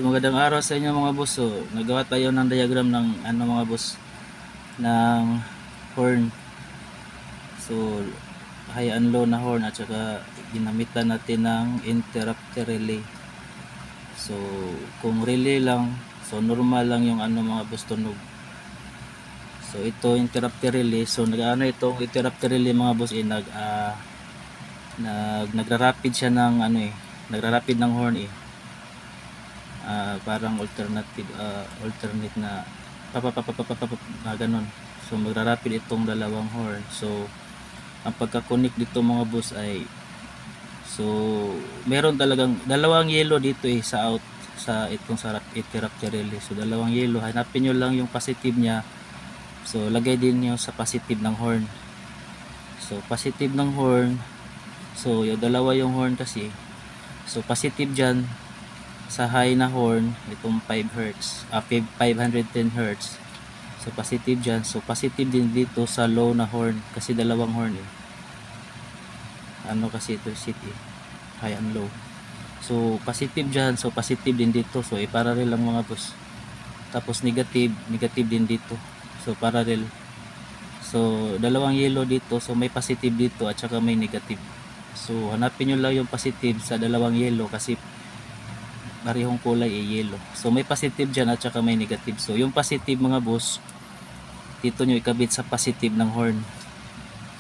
So magandang araw sa inyo mga boss. So nagawa tayo ng diagram ng mga boss ng horn. So high and low na horn at saka ginamitan natin ng interrupter relay. So kung relay lang, so normal lang yung mga boss tunog. So ito interrupter relay. So itong interrupter relay mga boss nagra-rapid siya ng nagra-rapid ng horn parang alternate na ganun. So magra-rapid itong dalawang horn. So ang pagka-connect dito mga boss ay meron talagang dalawang yellow dito sa out sa itong sa interrupter relay. So dalawang yellow, hanapin nyo lang yung positive niya. So lagay din nyo sa positive ng horn. So positive ng horn, so yung dalawa yung horn kasi. So positive dyan sa high na horn, itong 5 Hz, 510 Hz. So positive dyan. So positive din dito sa low na horn kasi dalawang horn kasi ito city high and low. So positive dyan, so positive din dito. So parallel lang mga boss. Tapos negative din dito. So parallel. So dalawang yellow dito, so may positive dito at saka may negative. So hanapin nyo lang yung positive sa dalawang yellow kasi parehong kulay yellow. So may positive dyan at saka may negative. So yung positive mga boss, dito nyo ikabit sa positive ng horn.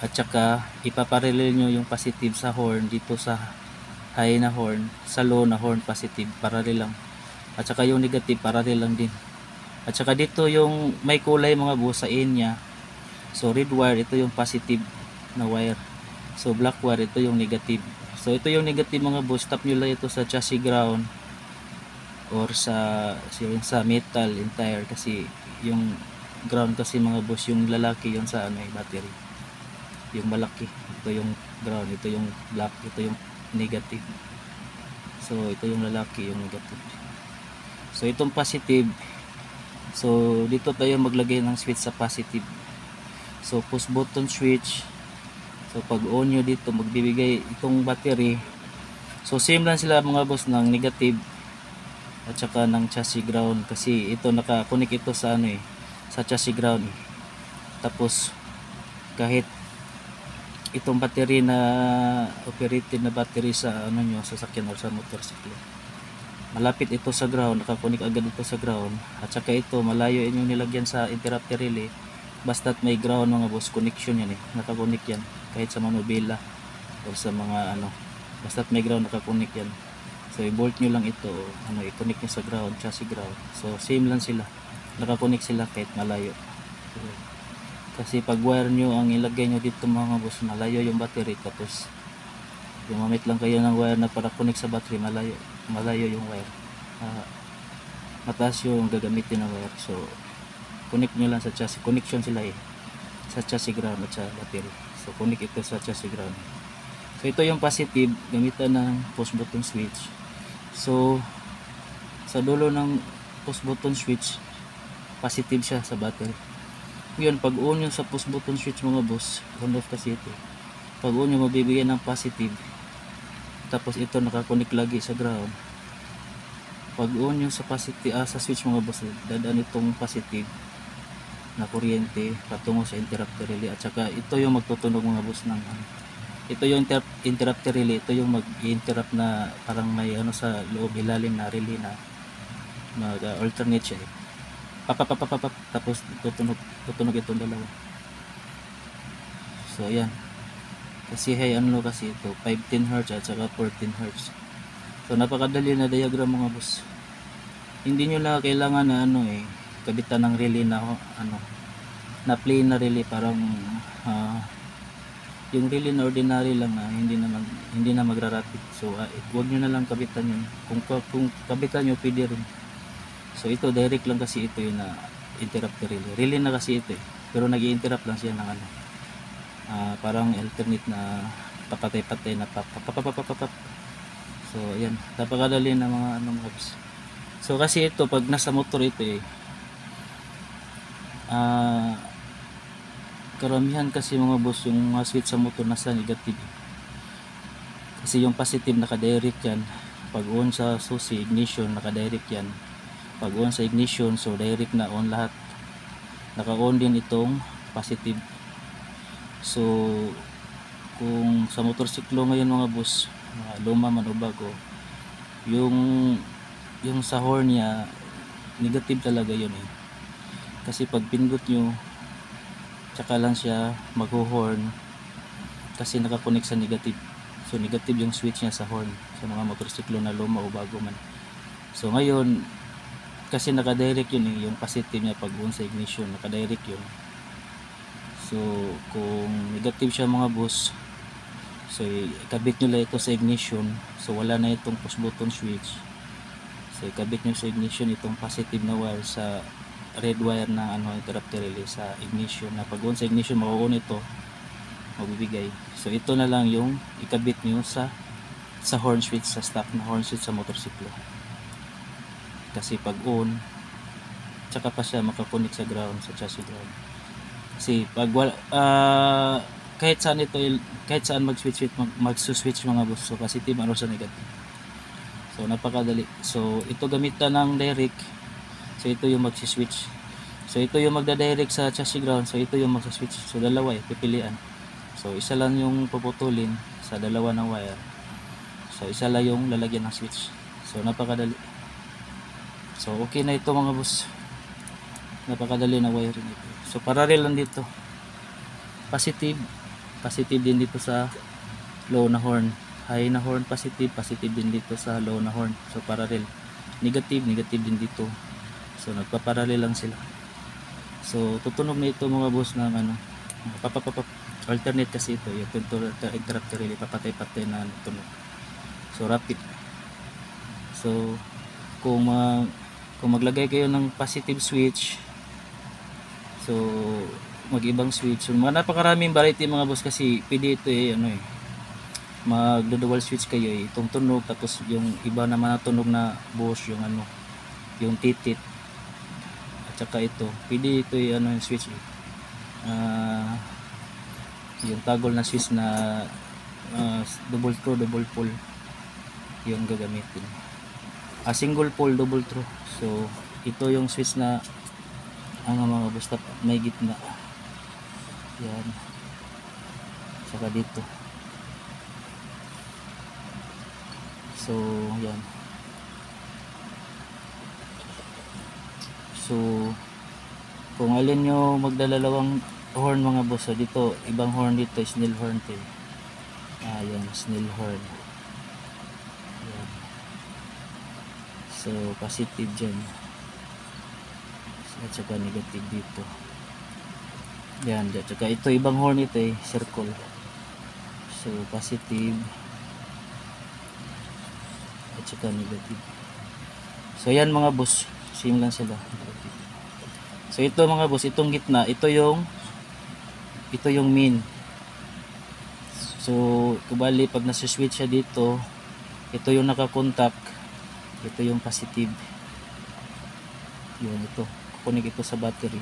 At saka ipaparallel nyo yung positive sa horn dito sa high na horn, sa low na horn positive, parallel lang. At saka yung negative parallel lang din. At saka dito yung may kulay mga boss sa end nya. So red wire, ito yung positive na wire. So black wire, ito yung negative. So ito yung negative mga boss, tap nyo lang ito sa chassis ground or sa metal entire kasi yung ground kasi mga boss, yung lalaki yun sa battery, yung malaki, ito yung ground, ito yung black, ito yung negative. So ito yung lalaki, yung negative. So itong positive, so dito tayo maglagay ng switch sa positive. So push button switch. So pag on nyo dito, magbibigay itong battery. So same lang sila mga boss ng negative at saka ng chassis ground kasi ito naka-connect ito sa sa chassis ground Tapos kahit itong battery na operated na battery sa nyo, sa sasakyan o sa motorsiklo, malapit ito sa ground, naka-connect agad ito sa ground. At saka ito malayo inyong nilagyan sa interrupter relay, basta't may ground mga boss, connection yan naka-connect yan kahit sa manubela o sa mga basta't may ground, naka-connect yan. So i-bolt nyo lang ito, i-connect nyo sa ground, chassis ground. So same lang sila, naka-connect sila kahit malayo. So, kasi pag wire nyo ang ilagay nyo dito mga boss, malayo yung battery, tapos gumamit lang kayo ng wire na para connect sa battery, malayo yung wire, mataas yung gagamitin ng wire. So connect nyo lang sa chassis, connection sila sa chassis ground at sa battery. So connect ito sa chassis ground. So ito yung positive, gamitan ng push button switch. So sa dulo ng push button switch, positive siya sa battery. Yun, pag on yung sa push button switch mga boss, on off kasi ito. Pag on yung mabibigyan ng positive, tapos ito nakakonik lagi sa ground. Pag on yung sa positive, sa switch mga boss, dadaan itong positive na kuryente patungo sa interrupter relay. At saka ito yung magtutunog mga boss ng ito yung interrupter relay, ito yung mag-interrupt na parang may sa loob, ilalim na relay na mag-alternate siya papapapapap, tapos tutunog itong dalawa. So ayan, kasi high and low kasi ito 510 Hz at saka 14 Hz. So napakadali na diagram mga boss, hindi nyo lang kailangan na kabitan ng relay na na plain na relay, parang yung relay na ordinary lang na hindi na magra-rapid. So huwag nyo na lang kabitan yun. Kung kabitan nyo, pwede rin. So ito direct lang kasi ito yung interrupter relay. Relay na kasi ito pero nag-i-interrupt lang siya ng parang alternate na papatay-patay na papapapapapap. So ayan, napakadali na mga apps. So kasi ito pag nasa motor ito karamihan kasi mga boss, yung switch sa motor nasa negative kasi yung positive naka-direct yan pag on sa susi ignition, naka-direct yan. Pag on sa ignition, so direct na on lahat. Naka-on din itong positive. So kung sa motorsiklo ngayon mga boss, luma man o bago, yung sa horn niya negative talaga yun eh. Kasi pag pindot nyo, tsaka lang siya mag-horn kasi nakakonek sa negative. So negative yung switch niya sa horn sa mga motorsiklo na luma o bago man. So ngayon kasi naka-direct yun eh, yung positive niya pag on sa ignition, naka-direct yun. So kung negative siya mga boss, so ikabit nyo lang ito sa ignition, so wala na itong push button switch. So ikabit nyo sa ignition itong positive na wire sa red wire na interrupter relay sa ignition, na pag on sa ignition mako-on ito, magbibigay. So ito na lang yung ikabit nyo sa horn switch, sa stock na horn switch sa motorsiklo. Kasi pag on, tsaka pa siya makakonek sa ground, sa chassis ground. Kasi pag kahit saan ito, kahit saan mag-switch mga boss, so positive ano sa negative. So napakadali. So ito gamitan ng direct. So ito yung magsi-switch. So ito yung magda-direct sa chassis ground. So ito yung magsa-switch. So dalawa pipilian. So isa lang yung puputulin sa dalawa ng wire. So isa lang yung lalagyan ng switch. So napakadali. So okay na ito mga boss. Napakadali na wiring ito. So parallel lang dito. Positive din dito sa low na horn. High na horn positive din dito sa low na horn. So parallel. Negative din dito. So nagpa-parallel lang sila. So tutunog na ito mga boss ng alternate kasi ito, yung interrupter relay, papatay-patay na tunog. So rapid. So kung maglagay kayo ng positive switch, so mag-ibang switch. So mga napakaraming variety mga boss, kasi pwede ito magdo-dual switch kayo itong tunog, tapos yung iba naman na tunog na buhos, yung titit, at saka ito pwede ito yung switch yung toggle na switch na double throw, double pull yung gagamitin, single pull, double throw. So ito yung switch na mga basta may gitna yan, saka dito. So yan. So kung alin nyo magdalalawang horn mga boss, so dito ibang horn, dito snail horn tail. Yan, snail horn. Yan. So positive dyan, at saka negative dito. Yan, at saka ito ibang horn, ito circle. So positive at saka negative. So yan mga boss, same lang sila. So ito mga boss, itong gitna, ito yung main. So kubali pag nasa-switch siya dito, ito yung nakakontak, ito yung positive. Yun, ito kukunik ito sa battery.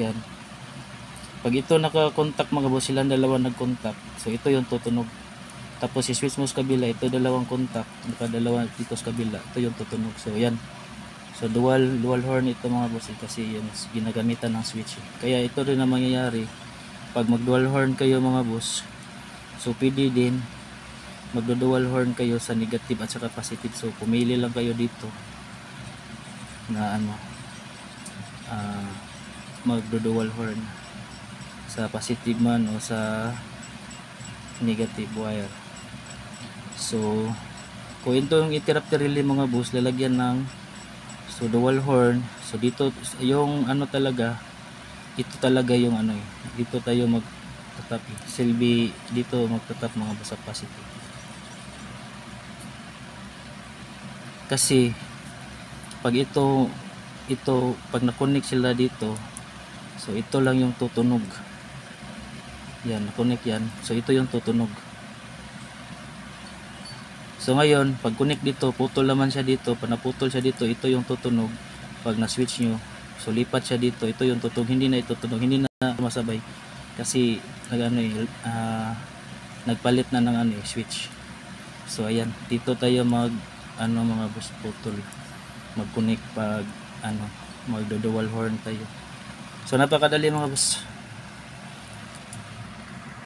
Yan, pag ito nakakontak mga boss, silang dalawa nagkontak, so ito yung tutunog. Tapos i-switch mo sa kabila, ito dalawang contact, dalawa dito sa kabila, ito yung tutunog. So yan. So dual horn ito mga boss, kasi yung ginagamitan ng switch. Kaya ito rin ang mangyayari pag mag-dual horn kayo mga boss. So pwede din magdo-dual horn kayo sa negative at saka positive. So pumili lang kayo dito na magdo-dual horn sa positive man o sa negative wire. So kung ito yung interrupter relay mga boss, lalagyan ng dual horn. So dito yung talaga, ito talaga yung dito tayo magtatap, silbi dito magtatap mga boss sa positive. Kasi pag ito pag na-connect sila dito, so ito lang yung tutunog. Yan, na-connect yan. So ito yung tutunog. So ngayon, pag connect dito, putol naman siya dito. Pag naputol siya dito, ito yung tutunog. Pag na-switch nyo, so lipat siya dito, ito yung tutunog. Hindi na ito tutunog, hindi na masabay. Kasi nagpalit na ng switch. So ayan, dito tayo mag ano mga boss, putol, mag connect pag ano, magdo dual horn tayo. So napakadali mga boss.